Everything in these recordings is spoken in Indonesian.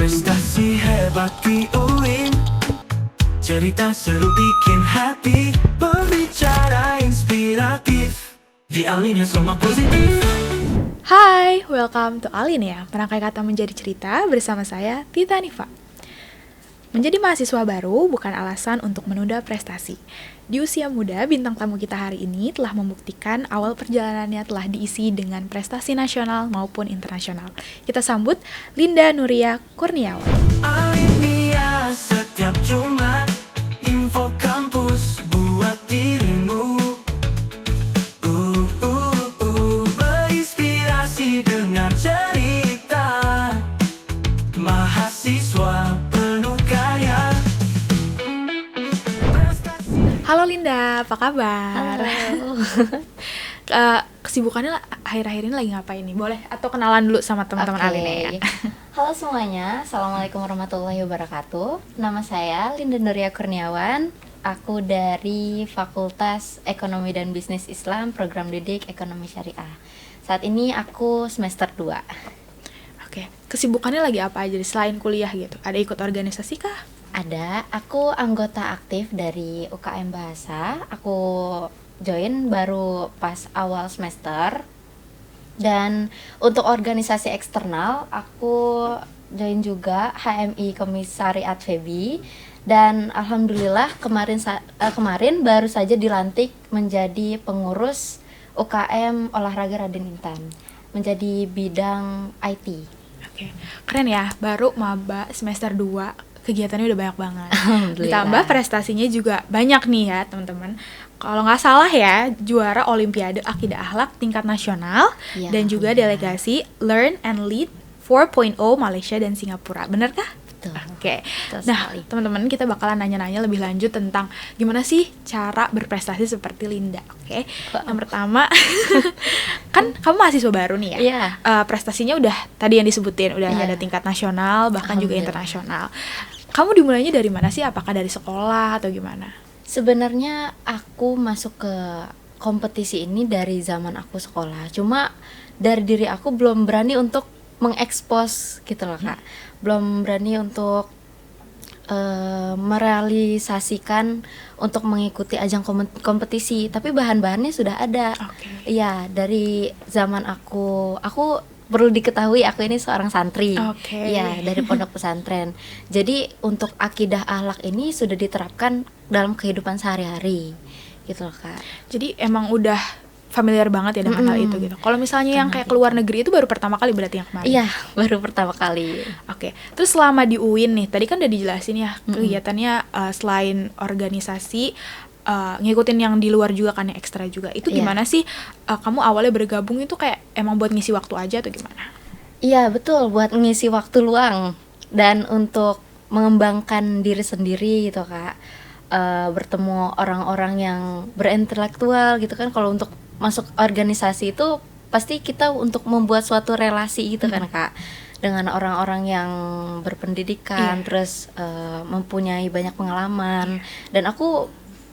Prestasi hebat di UIN, cerita seru bikin happy, berbicara inspiratif, di Alinea semua positif. Hai, welcome to Alinea, merangkai kata menjadi cerita bersama saya, Tita Nifa. Menjadi mahasiswa baru bukan alasan untuk menunda prestasi. Di usia muda, bintang tamu kita hari ini telah membuktikan awal perjalanannya telah diisi dengan prestasi nasional maupun internasional. Kita sambut Linda Nuria Kurniawan. Alinea setiap Jumat, info kampus buat dirimu. Berinspirasi dengan cerita mahasiswa penuh karya. Halo Linda, apa kabar? Halo. Kesibukannya akhir-akhir ini lagi ngapain nih? Boleh? Atau kenalan dulu sama teman-teman Oke. Alinea ya? Halo semuanya, Assalamualaikum warahmatullahi wabarakatuh. Nama saya Linda Nuria Kurniawan. Aku dari Fakultas Ekonomi dan Bisnis Islam, Program Didik Ekonomi Syariah. Saat ini aku semester 2. Oke, kesibukannya lagi apa aja selain kuliah gitu? Ada ikut organisasi kah? Ada, aku anggota aktif dari UKM Bahasa. Aku join baru pas awal semester. Dan untuk organisasi eksternal, aku join juga HMI Komisariat FEBI. Dan alhamdulillah kemarin baru saja dilantik menjadi pengurus UKM Olahraga Raden Intan, menjadi bidang IT. Oke, keren ya, baru maba semester 2, kegiatannya udah banyak banget. Alhamdulillah. Ditambah prestasinya juga banyak nih ya teman-teman. Kalau nggak salah ya, juara Olimpiade Akidah Akhlak tingkat nasional, Ya, dan juga alhamdulillah. delegasi Learn and Lead 4.0 Malaysia dan Singapura. Bener kah? Betul. Oke. Betul Nah, sekali. teman-teman, kita bakalan nanya-nanya lebih lanjut tentang gimana sih cara berprestasi seperti Linda. Oke. Yang pertama, kan kamu mahasiswa baru nih ya. Iya. Prestasinya udah tadi yang disebutin, udah Iya. ada tingkat nasional, bahkan juga Alhamdulillah. internasional. Kamu dimulainya dari mana sih? Apakah dari sekolah atau gimana? Sebenarnya aku masuk ke kompetisi ini dari zaman aku sekolah. Cuma dari diri aku belum berani untuk mengekspos gitu loh Kak. Belum berani untuk merealisasikan untuk mengikuti ajang kompetisi. Tapi bahan-bahannya sudah ada. Oke. Iya, dari zaman aku perlu diketahui aku ini seorang santri. Oke. Iya, dari pondok pesantren. Jadi untuk akidah akhlak ini sudah diterapkan dalam kehidupan sehari-hari. Gitu loh, Kak. Jadi emang udah familiar banget ya dengan hal itu gitu. Kalau misalnya yang kayak keluar negeri itu baru pertama kali berarti yang kemarin. Iya, baru pertama kali. Oke. Terus selama di UIN nih, tadi kan udah dijelasin ya kegiatannya selain organisasi ngikutin yang di luar juga kan, yang ekstra juga. Itu Iya. gimana sih kamu awalnya bergabung itu kayak emang buat ngisi waktu aja atau gimana? Iya, betul, buat ngisi waktu luang dan untuk mengembangkan diri sendiri gitu, Kak. Bertemu orang-orang yang berintelektual gitu kan. Kalau untuk masuk organisasi itu pasti kita untuk membuat suatu relasi gitu kan, Kak, dengan orang-orang yang berpendidikan, terus mempunyai banyak pengalaman. Dan aku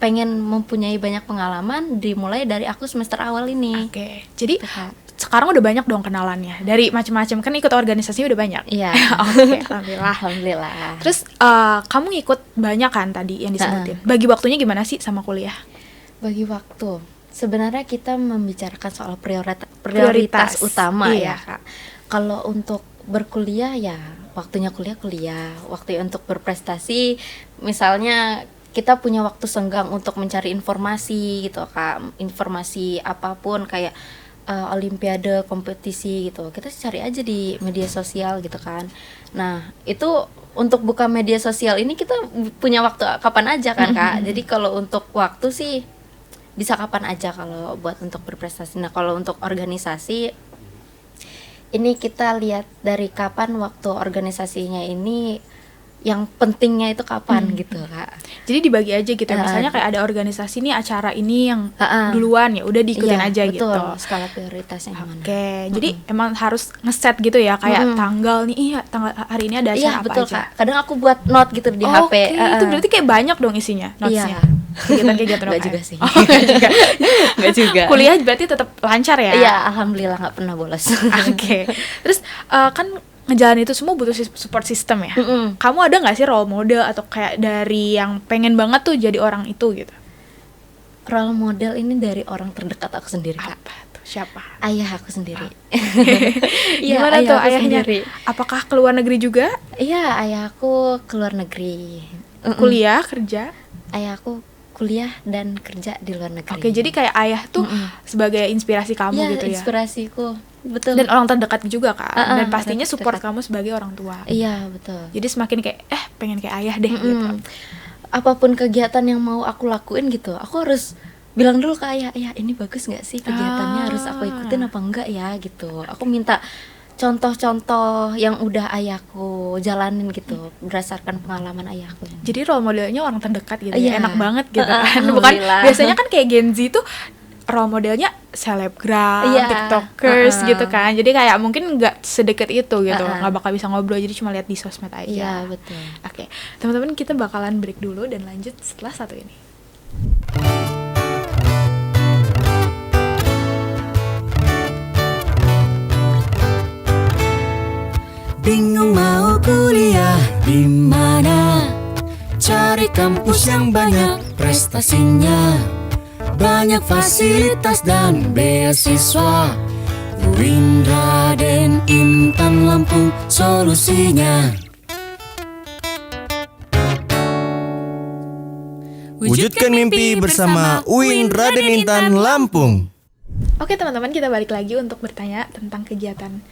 pengen mempunyai banyak pengalaman dimulai dari aku semester awal ini. Oke. Jadi Gitu, Kak. sekarang udah banyak dong kenalannya. Dari macam-macam, kan ikut organisasinya udah banyak. Iya. Oke, alhamdulillah. Alhamdulillah. Terus kamu ngikut banyak kan tadi yang disebutin. Bagi waktunya gimana sih sama kuliah? Bagi waktu, sebenarnya kita membicarakan soal prioritas Prioritas, utama iya. ya, Kak. Kalau untuk berkuliah ya waktunya kuliah, waktu untuk berprestasi misalnya kita punya waktu senggang untuk mencari informasi gitu, Kak. Informasi apapun kayak olimpiade, kompetisi gitu. Kita cari aja di media sosial gitu kan. Nah, itu untuk buka media sosial ini kita punya waktu kapan aja kan, Kak. Jadi kalau untuk waktu sih bisa kapan aja kalau buat untuk berprestasi. Nah, kalau untuk organisasi ini kita lihat dari kapan waktu organisasinya ini, yang pentingnya itu kapan gitu, Kak. Jadi dibagi aja gitu ya. Misalnya kayak ada organisasi nih, acara ini yang duluan ya udah diikutin Iya, aja betul, gitu. skala prioritasnya yang mana. Oke, jadi emang harus ngeset gitu ya, kayak tanggal nih, iya tanggal hari ini ada acara Iya, apa betul, aja. Kak. Kadang aku buat note gitu di HP. Oke, itu berarti kayak banyak dong isinya, notesnya. Iya. Kegiatan-kegiatan Nggak UKM. juga sih. Oh, nggak juga. Nggak juga. Kuliah berarti tetap lancar ya? Iya, alhamdulillah nggak pernah bolos. Oke. Terus kan ngejalanin itu semua butuh support system ya. Kamu ada nggak sih role model atau kayak dari yang pengen banget tuh jadi orang itu gitu? Role model ini dari orang terdekat aku sendiri, Kak. Apa tuh? Siapa? Ayah aku sendiri. Iya, Gimana ayah tuh aku ayahnya? sendiri. Apakah ke luar negeri juga? Iya, ayah aku keluar negeri. Kuliah, kerja? Ayah aku kuliah dan kerja di luar negeri. Oke, jadi kayak ayah tuh sebagai inspirasi kamu Iya, gitu ya. inspirasiku. Betul. Dan orang terdekat juga kan. Dan orang pastinya support terdekat. kamu sebagai orang tua. Iya, betul. Jadi semakin kayak pengen kayak ayah deh gitu. Apapun kegiatan yang mau aku lakuin gitu, aku harus bilang dulu ke ayah, ini bagus nggak sih kegiatannya, harus aku ikutin apa enggak ya gitu. Aku minta contoh-contoh yang udah ayahku jalanin gitu, berdasarkan pengalaman ayahku. Jadi role modelnya orang terdekat gitu Iya. ya. Enak banget gitu kan. Bukan Alhamdulillah. biasanya kan kayak Gen Z tuh role modelnya selebgram, Iya. tiktokers gitu kan. Jadi kayak mungkin nggak sedekat itu gitu. Nggak bakal bisa ngobrol, jadi cuma lihat di sosmed aja. Iya, betul. Oke, teman-teman, kita bakalan break dulu dan lanjut setelah satu ini. Bingung mau kuliah di mana? Cari kampus yang banyak prestasinya, banyak fasilitas dan beasiswa. UIN, Raden, Intan, Lampung solusinya. Wujudkan mimpi bersama UIN Raden Intan Lampung. Oke teman-teman, kita balik lagi untuk bertanya tentang kegiatan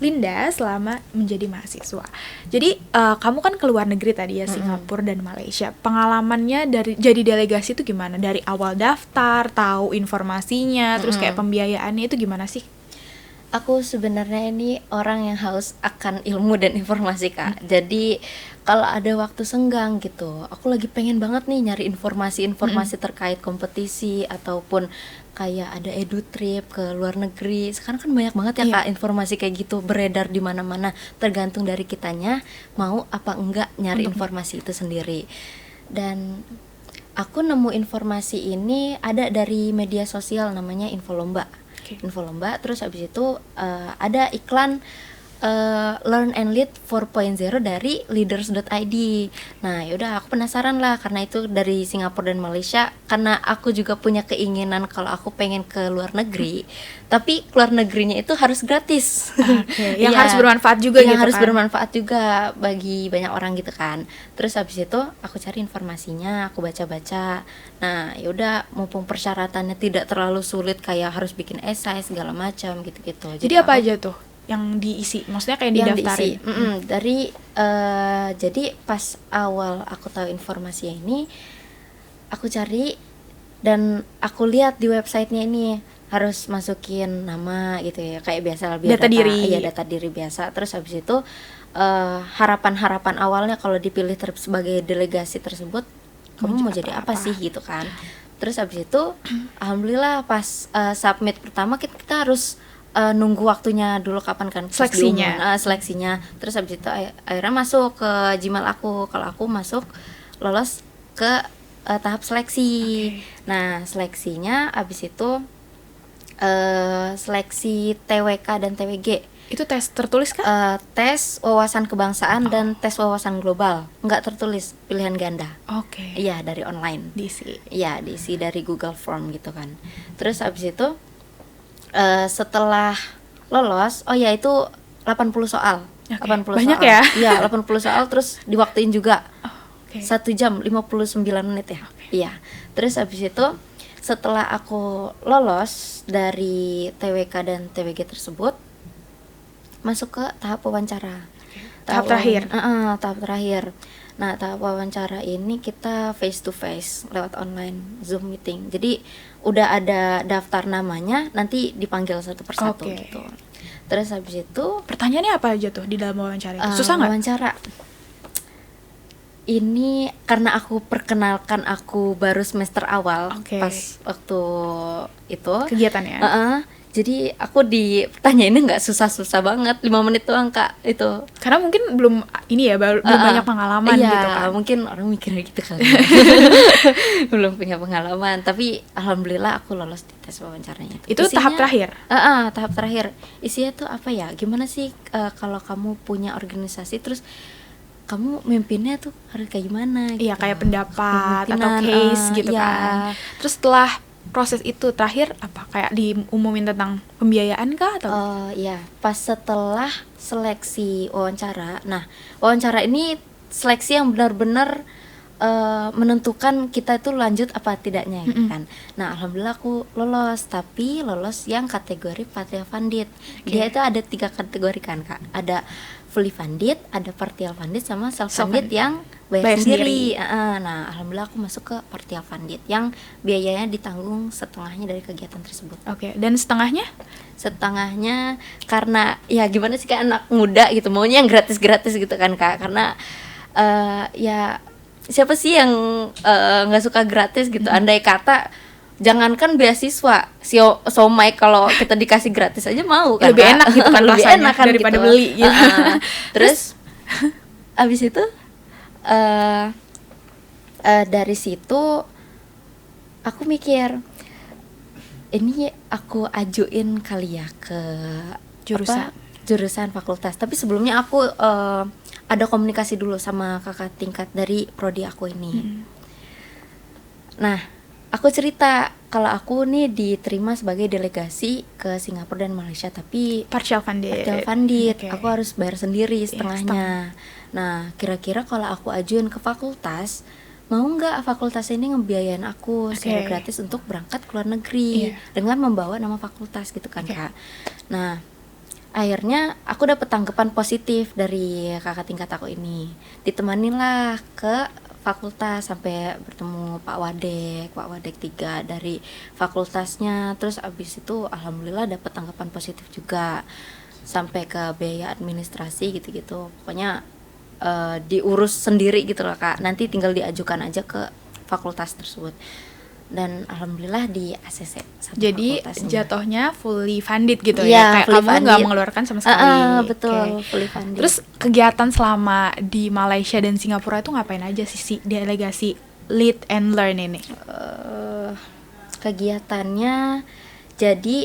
Linda selama menjadi mahasiswa. Jadi kamu kan ke luar negeri tadi ya, Singapura dan Malaysia. Pengalamannya dari jadi delegasi itu gimana? Dari awal daftar, tahu informasinya, terus kayak pembiayaannya itu gimana sih? Aku sebenarnya ini orang yang haus akan ilmu dan informasi, Kak. Jadi kalau ada waktu senggang gitu, aku lagi pengen banget nih nyari informasi-informasi terkait kompetisi ataupun kayak ada edu trip ke luar negeri. Sekarang kan banyak banget ya, Kak, informasi kayak gitu beredar di mana-mana. Tergantung dari kitanya mau apa enggak nyari informasi itu sendiri. Dan aku nemu informasi ini ada dari media sosial, namanya Infolomba. Infolomba, terus habis itu ada iklan Learn and Lead 4.0 dari leaders.id. Nah, yaudah aku penasaran lah, karena itu dari Singapura dan Malaysia. Karena aku juga punya keinginan kalau aku pengen ke luar negeri, tapi keluar negerinya itu harus gratis. Yang Iya, harus bermanfaat juga yang gitu harus kan. bermanfaat juga bagi banyak orang gitu kan. Terus habis itu aku cari informasinya, aku baca-baca. Nah, yaudah, mumpung persyaratannya tidak terlalu sulit kayak harus bikin esai segala macam gitu-gitu. Jadi apa aja tuh yang diisi? Maksudnya kayak yang didaftarin? diisi dari jadi pas awal aku tahu informasinya ini, aku cari dan aku lihat di websitenya ini harus masukin nama gitu ya, kayak biasa biar Data diri. Iya, data diri biasa. Terus habis itu harapan awalnya kalau dipilih sebagai delegasi tersebut, kamu mau jadi apa sih gitu kan. Terus habis itu alhamdulillah pas submit pertama kita harus nunggu waktunya dulu kapan kan pas Seleksinya. diumumin, seleksinya. Terus habis itu akhirnya masuk ke Gmail aku. Kalau aku masuk lolos ke tahap seleksi. Nah, seleksinya habis itu seleksi TWK dan TWG. Itu tes tertulis kah? Tes wawasan kebangsaan dan tes wawasan global. Enggak tertulis, pilihan ganda. Oke. Iya, dari online. Diisi. Iya, diisi dari Google Form gitu kan. Terus habis itu setelah lolos, itu 80 soal. Oke, 80 banyak soal. ya? Iya, 80 soal terus diwaktuin juga. Oke. 1 jam 59 menit ya. Iya. Terus habis itu setelah aku lolos dari TWK dan TWG tersebut, masuk ke tahap wawancara. Tahap terakhir. Tahap terakhir. Nah, tahap wawancara ini kita face to face lewat online Zoom meeting. Jadi udah ada daftar namanya, nanti dipanggil satu persatu Oke. gitu. Terus habis itu Pertanyaannya apa aja tuh di dalam wawancara itu? Susah nggak? wawancara ini karena aku perkenalkan aku baru semester awal. Oke. Pas waktu itu Kegiatannya? Jadi aku ditanyainnya nggak susah-susah banget, 5 menit doang Kak itu. Karena mungkin belum ini ya, belum banyak pengalaman Iya, gitu kan. mungkin orang mikirnya gitu kali. Belum punya pengalaman, tapi alhamdulillah aku lolos di tes wawancaranya. Itu tahap terakhir. Tahap terakhir. Isinya tuh apa ya? Gimana sih kalau kamu punya organisasi terus kamu mimpinnya tuh harus kayak gimana gitu. Iya, kayak pendapat atau Kepemimpinan, case gitu iya. kan. Terus setelah proses itu terakhir apa kayak diumumin tentang pembiayaan kah atau Ya, pas setelah seleksi wawancara. Nah, wawancara ini seleksi yang benar-benar menentukan kita itu lanjut apa tidaknya gitu kan. Nah, alhamdulillah aku lolos, tapi lolos yang kategori partial funded. Dia itu ada 3 kategori kan Kak. Ada fully funded, ada partial funded, sama self funded yang bayar sendiri. Nah, alhamdulillah aku masuk ke partial funded yang biayanya ditanggung setengahnya dari kegiatan tersebut. Oke, dan setengahnya? Setengahnya karena ya gimana sih Kak, anak muda gitu maunya yang gratis-gratis gitu kan Kak. Karena ya siapa sih yang nggak suka gratis gitu. Andai kata jangankan beasiswa, somai kalau kita dikasih gratis aja mau kan Lebih Kak? enak gitu kan Lebih rasanya enak kan daripada gitu. beli gitu. Terus abis itu dari situ aku mikir, ini aku ajuin kali ya ke Jurusan? jurusan fakultas. Tapi sebelumnya aku ada komunikasi dulu sama kakak tingkat dari prodi aku ini. Nah, aku cerita kalau aku nih diterima sebagai delegasi ke Singapura dan Malaysia, tapi Partial funded. Oke. aku harus bayar sendiri setengahnya. Nah, kira-kira kalau aku ajuin ke fakultas, mau nggak fakultas ini ngebiayain aku secara gratis untuk berangkat ke luar negeri dengan membawa nama fakultas gitu kan Kak. Nah, akhirnya aku dapet tanggapan positif dari kakak tingkat aku ini. Ditemanilah ke fakultas sampai bertemu Pak Wadek 3 dari fakultasnya. Terus abis itu alhamdulillah dapet tanggapan positif juga. Sampai ke biaya administrasi gitu-gitu. Pokoknya diurus sendiri gitu loh Kak. Nanti tinggal diajukan aja ke fakultas tersebut. Dan alhamdulillah di ACC satu Jadi fakultasnya. jatuhnya fully funded gitu Iya, ya, kayak fully kamu nggak funded. mengeluarkan sama sekali. Betul, Oke. fully funded. Terus kegiatan selama di Malaysia dan Singapura itu ngapain aja sih si delegasi Lead and Learn ini? Kegiatannya jadi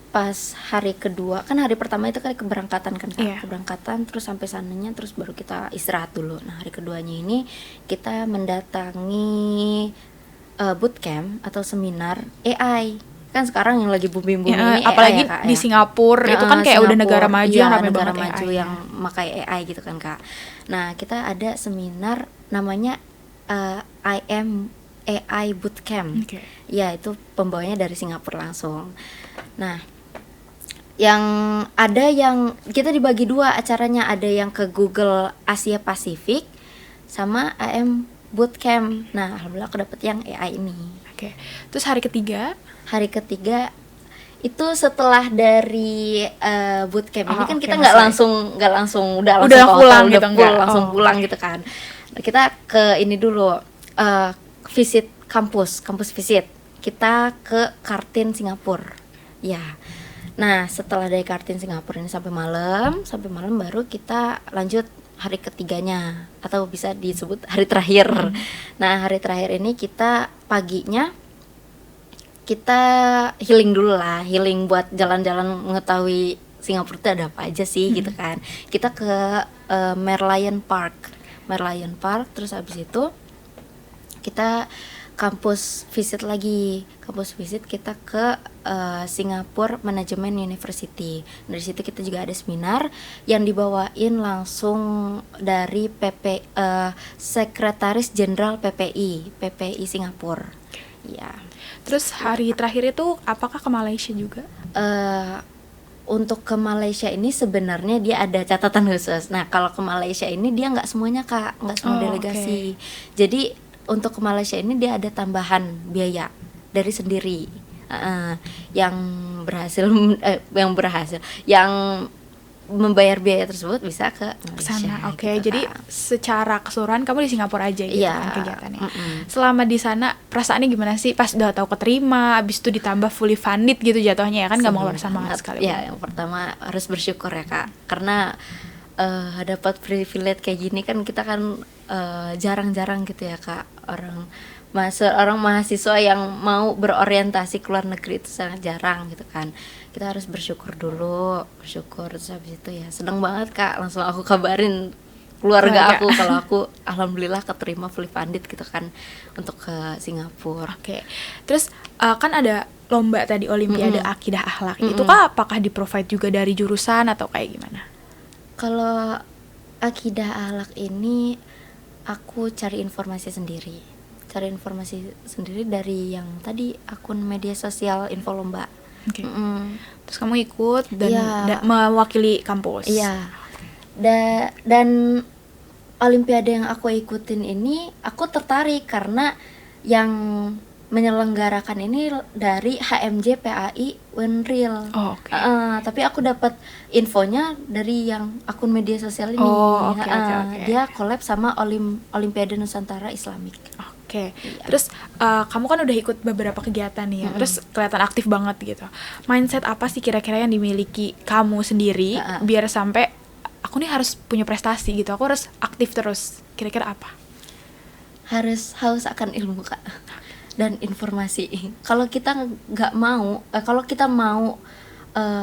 pas hari kedua, kan hari pertama itu kan keberangkatan kan Kak. Iya. Keberangkatan terus sampai sananya terus baru kita istirahat dulu. Nah, hari keduanya ini kita mendatangi bootcamp atau seminar AI. Kan sekarang yang lagi booming-booming Ya, ini AI apalagi ya, Kak, di ya. Singapura itu kan kayak udah negara maju iya, yang ramai negara banget maju AI-nya. yang memakai AI gitu kan Kak. Nah, kita ada seminar namanya I am AI Bootcamp. Oke. Ya, itu pembawanya dari Singapura langsung. Nah, yang ada yang kita dibagi 2 acaranya, ada yang ke Google Asia Pasifik sama AM Bootcamp. Nah, alhamdulillah aku dapet yang AI ini. Oke. Terus hari ketiga, Hari ketiga itu setelah dari bootcamp ini kan oke, kita nggak masih. langsung Udah ke hotel, pulang udah gitu, full, enggak? langsung Oh, pulang gitu kan. Nah, kita ke ini dulu visit kampus visit. Kita ke Kartini Singapura. Ya. Nah, setelah dari Kartini Singapura ini sampai malam baru kita lanjut hari ketiganya atau bisa disebut hari terakhir. Nah, hari terakhir ini kita paginya kita healing dulu lah, healing buat jalan-jalan mengetahui Singapura itu ada apa aja sih gitu kan. Kita ke Merlion Park, terus habis itu kita kampus visit kita ke Singapore Management University. Dari situ kita juga ada seminar yang dibawain langsung dari Sekretaris Jenderal PPI Singapura. Ya. terus hari terakhir itu apakah ke Malaysia juga? Untuk ke Malaysia ini sebenarnya dia ada catatan khusus. Nah, kalau ke Malaysia ini dia nggak semuanya Kak, nggak semua delegasi. Jadi untuk ke Malaysia ini dia ada tambahan biaya dari sendiri. Yang membayar biaya tersebut bisa ke Ke Malaysia. sana. Oke, gitu, jadi Kak. secara keseluruhan kamu di Singapura aja gitu Iya. kan kegiatannya. Mm-mm. Selama di sana perasaannya gimana sih pas udah tahu keterima, abis itu ditambah fully funded gitu jatuhnya ya kan nggak mau keluar sama Sangat, sekali. ya, yang pertama harus bersyukur ya Kak, karena dapat privilege kayak gini kan kita kan jarang-jarang gitu ya Kak, orang mahasiswa yang mau berorientasi ke luar negeri itu sangat jarang gitu kan. Kita harus bersyukur dulu, terus habis itu ya seneng banget Kak, langsung aku kabarin keluarga aku kalau aku alhamdulillah keterima fully funded gitu kan untuk ke Singapura. Oke. Terus kan ada lomba tadi Olimpiade Akidah Akhlak. Itu kah apakah di-provide juga dari jurusan atau kayak gimana? Kalau akidah akhlak ini aku cari informasi sendiri dari yang tadi akun media sosial info lomba. Oke. Terus kamu ikut dan Iya. mewakili kampus. Iya. Dan olimpiade yang aku ikutin ini aku tertarik karena yang menyelenggarakan ini dari HMJ PAI Unreal. Oh, oke. Tapi aku dapat infonya dari yang akun media sosial ini. Oh, oke, oke. Dia collab sama Olimpiade Nusantara Islamik. Oke. Iya. Terus kamu kan udah ikut beberapa kegiatan nih ya. Terus kelihatan aktif banget gitu. Mindset apa sih kira-kira yang dimiliki kamu sendiri biar sampai aku nih harus punya prestasi gitu. Aku harus aktif terus. Kira-kira apa? Harus haus akan ilmu Kak dan informasi. Kalau kita kalau kita mau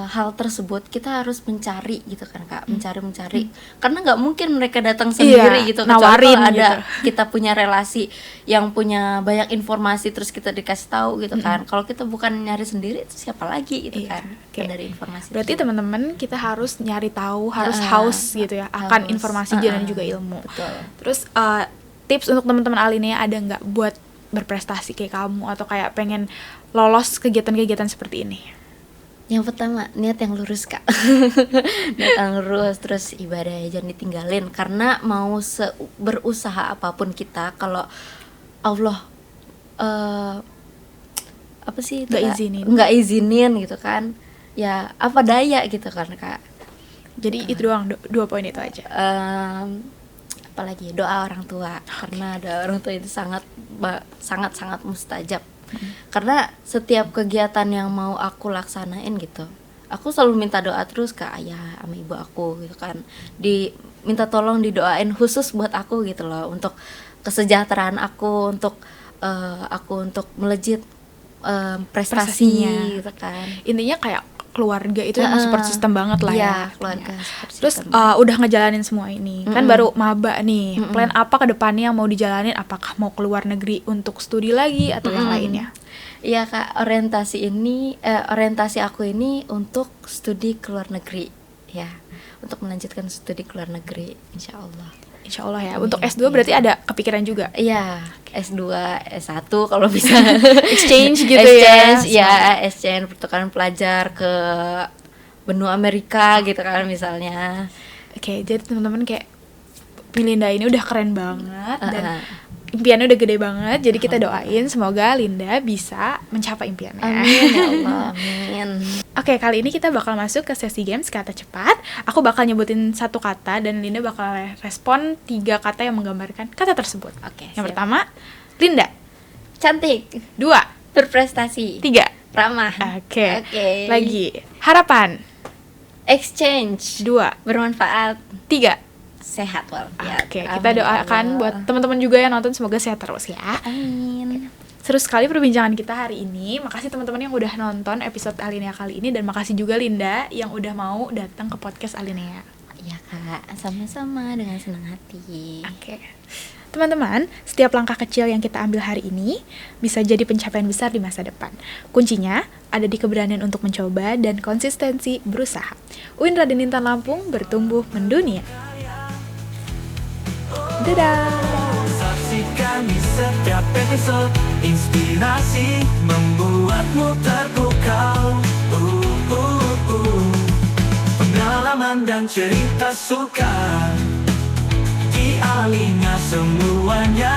hal tersebut, kita harus mencari gitu kan Kak, mencari karena nggak mungkin mereka datang sendiri gitu, kecuali nawarin kalau ada gitu. kita punya relasi yang punya banyak informasi terus kita dikasih tahu gitu kan. Kalau kita bukan nyari sendiri itu siapa lagi gitu Iya, kan. oke. Dari informasi Berarti tersebut. teman-teman kita harus nyari tahu, harus haus gitu ya akan Haus. informasi dan juga ilmu. Betul. Terus tips untuk teman-teman Alinea ada nggak buat berprestasi kayak kamu atau kayak pengen lolos kegiatan-kegiatan seperti ini? Yang pertama, niat yang lurus Kak. Niat yang lurus, terus ibadah jangan ditinggalin. Karena mau berusaha apapun kita, kalau Allah apa sih itu, Nggak Kak? izinin. Nggak izinin gitu kan, ya apa daya gitu kan Kak. Jadi itu doang, dua poin itu aja. Apalagi doa orang tua, karena doa orang tua itu sangat mustajab. Karena setiap kegiatan yang mau aku laksanain gitu, aku selalu minta doa terus ke ayah sama ibu aku gitu kan, minta tolong didoain khusus buat aku gitu loh, untuk kesejahteraan aku, untuk melejit prestasi Prestasinya. gitu kan. Intinya kayak keluarga itu emang support system banget lah Iya, ya. keluarga support Terus system. udah ngejalanin semua ini, kan baru maba nih. Plan apa ke depannya yang mau dijalanin? Apakah mau keluar negeri untuk studi lagi atau yang lainnya? Iya Kak, orientasi aku ini untuk studi ke luar negeri ya, untuk melanjutkan studi ke luar negeri, insya Allah. Insya Allah ya. Untuk S2 berarti ada kepikiran juga. Iya, S2, S1 kalau bisa. Exchange gitu Exchange, ya. exchange pertukaran pelajar ke benua Amerika gitu kan misalnya. Oke, jadi teman-teman kayak Linda ini udah keren banget dan Uh-uh. impiannya udah gede banget. Jadi kita doain semoga Linda bisa mencapai impiannya. Amin ya Allah, amin. Oke, kali ini kita bakal masuk ke sesi games kata cepat. Aku bakal nyebutin satu kata dan Linda bakal respon 3 kata yang menggambarkan kata tersebut. Oke, Yang siap. pertama, Linda. Cantik, 2, berprestasi, 3. ramah. Oke. Oke. Lagi, harapan. Exchange, 2, bermanfaat, 3. sehat walafiat. Oke, Amin kita ya doakan Allah. buat teman-teman juga yang nonton semoga sehat terus ya. Amin. Seru sekali perbincangan kita hari ini. Makasih teman-teman yang udah nonton episode Alinea kali ini dan makasih juga Linda yang udah mau datang ke podcast Alinea. Iya Kak, sama-sama dengan senang hati. Oke. Teman-teman, setiap langkah kecil yang kita ambil hari ini bisa jadi pencapaian besar di masa depan. Kuncinya ada di keberanian untuk mencoba dan konsistensi berusaha. UIN Raden Intan Lampung bertumbuh mendunia. Dadah! Saksikan di setiap episode, inspirasi membuatmu terpukau. Pengalaman dan cerita suka di Alinea semuanya